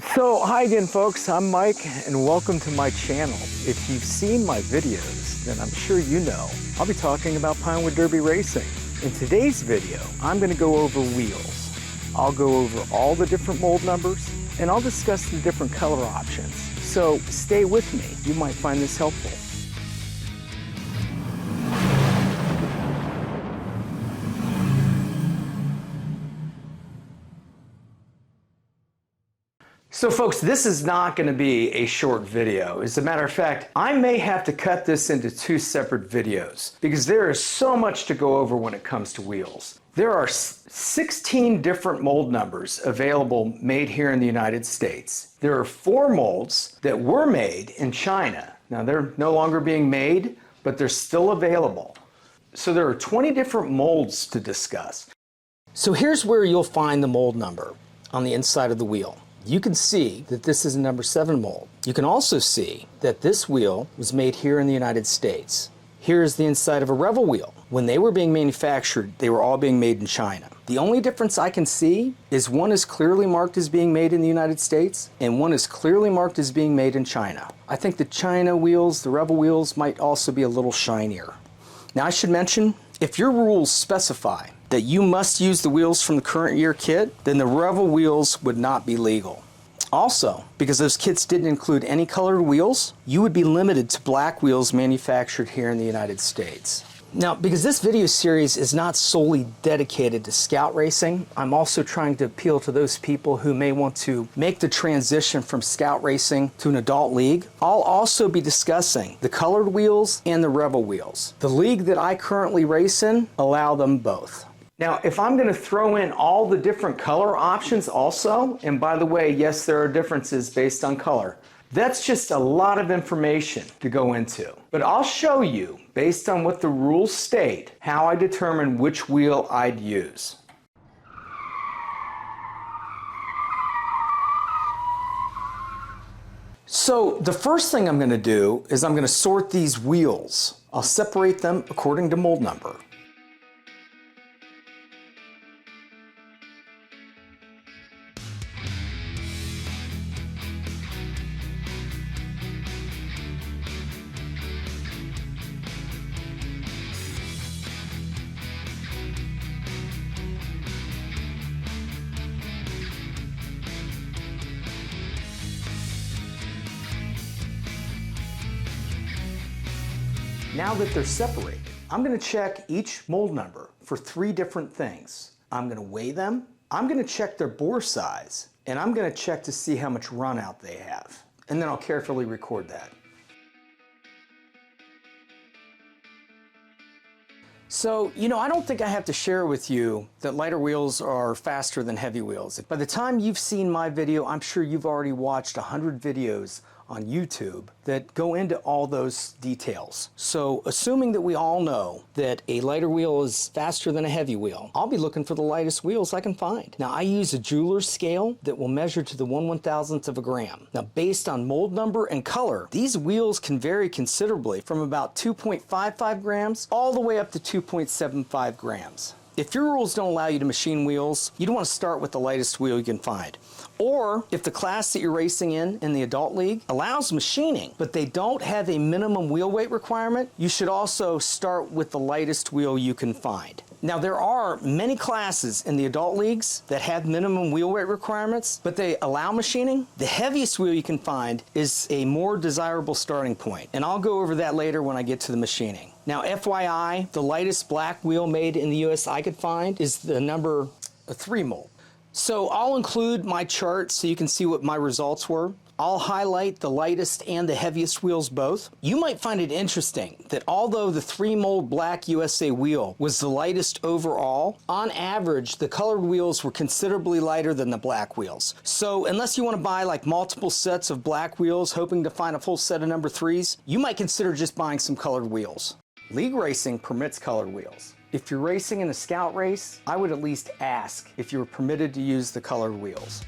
So hi again folks, I'm Mike and welcome to my channel. If you've seen my videos, then I'm sure you know I'll be talking about Pinewood Derby racing. In today's video, I'm going to go over wheels. I'll go over all the different mold numbers and I'll discuss the different color options. So stay with me, you might find this helpful. So folks, this is not going to be a short video. As a matter of fact, I may have to cut this into two separate videos because there is so much to go over when it comes to wheels. There are 16 different mold numbers available made here in the United States. There are 4 molds that were made in China. Now they're no longer being made, but they're still available. So there are 20 different molds to discuss. So here's where you'll find the mold number on the inside of the wheel. You can see that this is a number 7 mold. You can also see that this wheel was made here in the United States. Here's the inside of a Revel wheel. When they were being manufactured, they were all being made in China. The only difference I can see is one is clearly marked as being made in the United States and one is clearly marked as being made in China. I think the China wheels, the Revel wheels, might also be a little shinier. Now I should mention, if your rules specify that you must use the wheels from the current year kit, then the Revel wheels would not be legal. Also, because those kits didn't include any colored wheels, you would be limited to black wheels manufactured here in the United States. Now, because this video series is not solely dedicated to scout racing, I'm also trying to appeal to those people who may want to make the transition from scout racing to an adult league. I'll also be discussing the colored wheels and the Revel wheels. The league that I currently race in allow them both. Now, if I'm going to throw in all the different color options also, and by the way, yes, there are differences based on color, that's just a lot of information to go into. But I'll show you, based on what the rules state, how I determine which wheel I'd use. So the first thing I'm going to do is I'm going to sort these wheels. I'll separate them according to mold number. Now that they're separated, I'm going to check each mold number for 3 different things. I'm going to weigh them, I'm going to check their bore size, and I'm going to check to see how much run out they have. And then I'll carefully record that. So, I don't think I have to share with you that lighter wheels are faster than heavy wheels. By the time you've seen my video, I'm sure you've already watched 100 videos on YouTube that go into all those details. So assuming that we all know that a lighter wheel is faster than a heavy wheel, I'll be looking for the lightest wheels I can find. Now I use a jeweler's scale that will measure to the 1/1000th of a gram. Now based on mold number and color, these wheels can vary considerably from about 2.55 grams all the way up to 2.75 grams. If your rules don't allow you to machine wheels, you'd want to start with the lightest wheel you can find. Or if the class that you're racing in the adult league, allows machining, but they don't have a minimum wheel weight requirement, you should also start with the lightest wheel you can find. Now there are many classes in the adult leagues that have minimum wheel weight requirements, but they allow machining. The heaviest wheel you can find is a more desirable starting point, and I'll go over that later when I get to the machining. Now FYI, the lightest black wheel made in the US I could find is the number 3 mold. So I'll include my chart so you can see what my results were. I'll highlight the lightest and the heaviest wheels both. You might find it interesting that although the 3 mold black USA wheel was the lightest overall, on average the colored wheels were considerably lighter than the black wheels. So unless you want to buy like multiple sets of black wheels hoping to find a full set of number 3s, you might consider just buying some colored wheels. League racing permits colored wheels. If you're racing in a scout race, I would at least ask if you were permitted to use the colored wheels.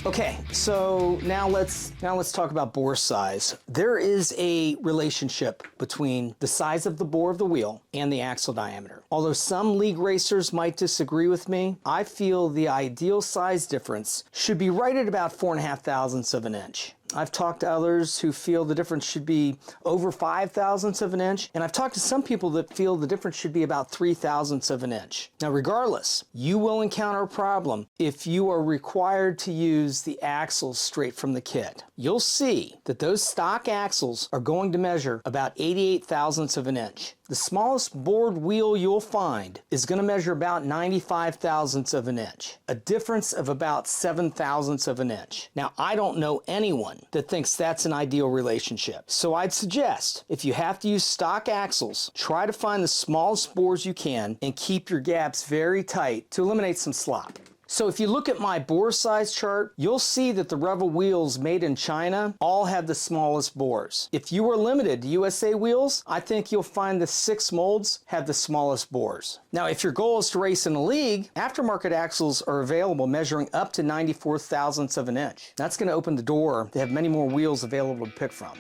Okay, so now let's talk about bore size. There is a relationship between the size of the bore of the wheel and the axle diameter. Although some league racers might disagree with me, I feel the ideal size difference should be right at about 4.5 thousandths of an inch. I've talked to others who feel the difference should be over 5 thousandths of an inch, and I've talked to some people that feel the difference should be about 3 thousandths of an inch. Now regardless, you will encounter a problem if you are required to use the axles straight from the kit. You'll see that those stock axles are going to measure about 88 thousandths of an inch. The smallest bored wheel you'll find is going to measure about 95 thousandths of an inch, a difference of about 7 thousandths of an inch. Now, I don't know anyone that thinks that's an ideal relationship. So I'd suggest, if you have to use stock axles, try to find the smallest bores you can and keep your gaps very tight to eliminate some slop. So if you look at my bore size chart, you'll see that the Revel wheels made in China all have the smallest bores. If you are limited to USA wheels, I think you'll find the 6 molds have the smallest bores. Now, if your goal is to race in a league, aftermarket axles are available measuring up to 94 thousandths of an inch. That's going to open the door to have many more wheels available to pick from.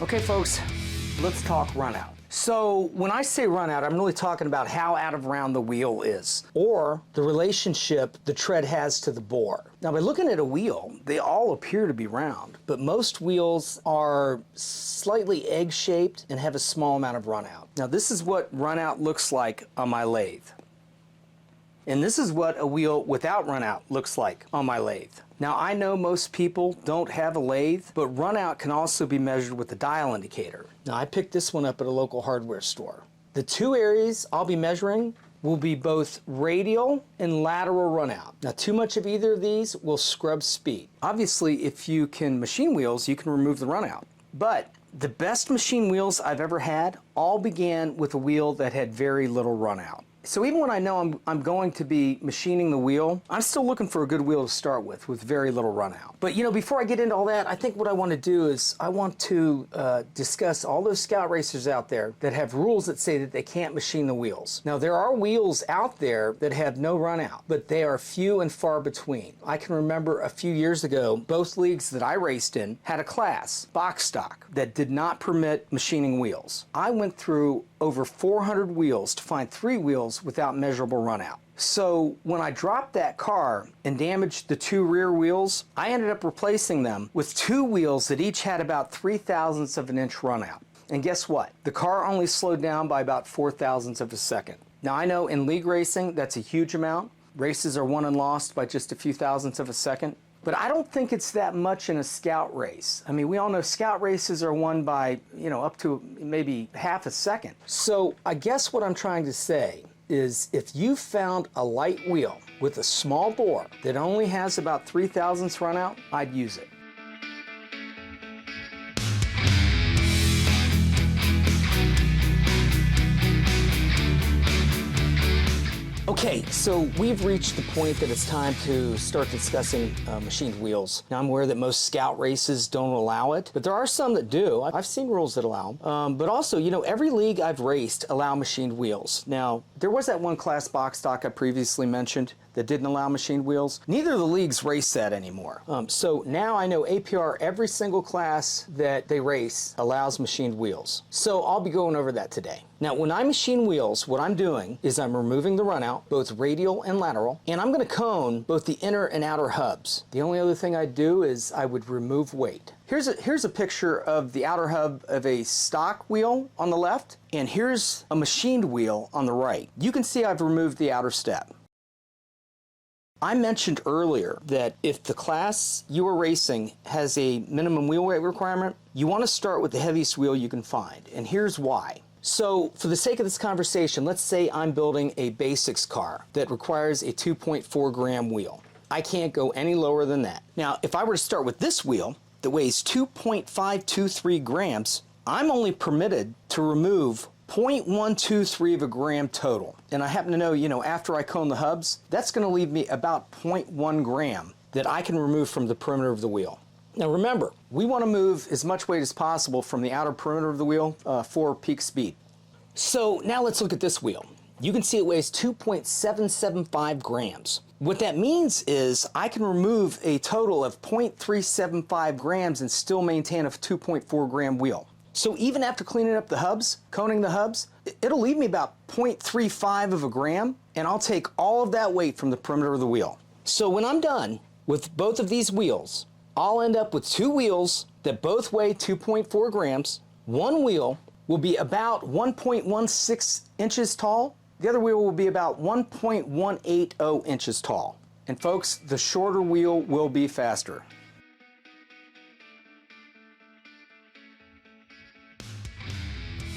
Okay, folks, let's talk run out. So when I say run out, I'm really talking about how out of round the wheel is, or the relationship the tread has to the bore. Now by looking at a wheel, they all appear to be round, but most wheels are slightly egg-shaped and have a small amount of run out. Now this is what run out looks like on my lathe. And this is what a wheel without run out looks like on my lathe. Now I know most people don't have a lathe, but run out can also be measured with the dial indicator. Now I picked this one up at a local hardware store. The 2 areas I'll be measuring will be both radial and lateral run out. Now too much of either of these will scrub speed. Obviously if you can machine wheels, you can remove the run out. But the best machine wheels I've ever had all began with a wheel that had very little run out. So even when I know I'm going to be machining the wheel, I'm still looking for a good wheel to start with very little run out. But you know, before I get into all that, I think what I want to do is I want to discuss all those scout racers out there that have rules that say that they can't machine the wheels. Now there are wheels out there that have no run out, but they are few and far between. I can remember a few years ago, both leagues that I raced in had a class, box stock, that did not permit machining wheels. I went through over 400 wheels to find 3 wheels without measurable run out. So when I dropped that car and damaged the 2 rear wheels, I ended up replacing them with 2 wheels that each had about 3 thousandths of an inch run out. And guess what? The car only slowed down by about 4 thousandths of a second. Now I know in league racing that's a huge amount. Races are won and lost by just a few thousandths of a second. But I don't think it's that much in a scout race. I mean, we all know scout races are won by, you know, up to maybe half a second. So I guess what I'm trying to say is if you found a light wheel with a small bore that only has about 3 thousandths run out, I'd use it. Okay, so we've reached the point that it's time to start discussing machined wheels. Now I'm aware that most scout races don't allow it, but there are some that do. I've seen rules that allow them. But also, you know, every league I've raced allow machined wheels. Now, there was that one class box stock I previously mentioned that didn't allow machined wheels. Neither of the leagues race that anymore. So now I know APR, every single class that they race allows machined wheels. So I'll be going over that today. Now when I machine wheels, what I'm doing is I'm removing the run out, both radial and lateral, and I'm going to cone both the inner and outer hubs. The only other thing I'd do is I would remove weight. Here's a picture of the outer hub of a stock wheel on the left, and here's a machined wheel on the right. You can see I've removed the outer step. I mentioned earlier that if the class you are racing has a minimum wheel weight requirement, you want to start with the heaviest wheel you can find, and here's why. So for the sake of this conversation, let's say I'm building a BASX car that requires a 2.4 gram wheel. I can't go any lower than that. Now, if I were to start with this wheel that weighs 2.523 grams, I'm only permitted to remove 0.123 of a gram total. And I happen to know, you know, after I cone the hubs, that's going to leave me about 0.1 gram that I can remove from the perimeter of the wheel. Now remember, we want to move as much weight as possible from the outer perimeter of the wheel for peak speed. So now let's look at this wheel. You can see it weighs 2.775 grams. What that means is I can remove a total of 0.375 grams and still maintain a 2.4 gram wheel. So even after cleaning up the hubs, coning the hubs, it'll leave me about 0.35 of a gram, and I'll take all of that weight from the perimeter of the wheel. So when I'm done with both of these wheels, I'll end up with two wheels that both weigh 2.4 grams. One wheel will be about 1.16 inches tall. The other wheel will be about 1.180 inches tall. And folks, the shorter wheel will be faster.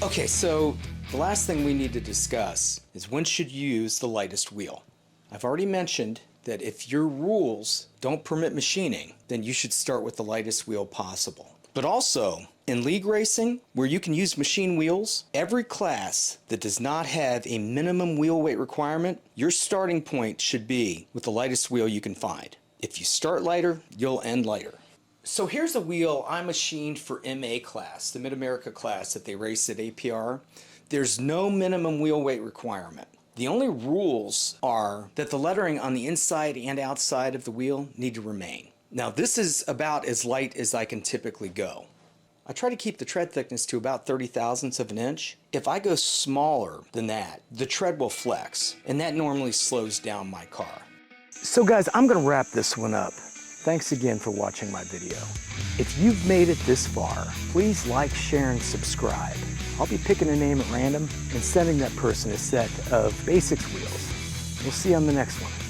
Okay, so the last thing we need to discuss is when should you use the lightest wheel. I've already mentioned that if your rules don't permit machining, then you should start with the lightest wheel possible. But also, in league racing, where you can use machine wheels, every class that does not have a minimum wheel weight requirement, your starting point should be with the lightest wheel you can find. If you start lighter, you'll end lighter. So here's a wheel I machined for MA class, the Mid-America class that they race at APR. There's no minimum wheel weight requirement. The only rules are that the lettering on the inside and outside of the wheel need to remain. Now this is about as light as I can typically go. I try to keep the tread thickness to about 30 thousandths of an inch. If I go smaller than that, the tread will flex, and that normally slows down my car. So guys, I'm gonna wrap this one up. Thanks again for watching my video. If you've made it this far, please like, share, and subscribe. I'll be picking a name at random and sending that person a set of BASX wheels. We'll see you on the next one.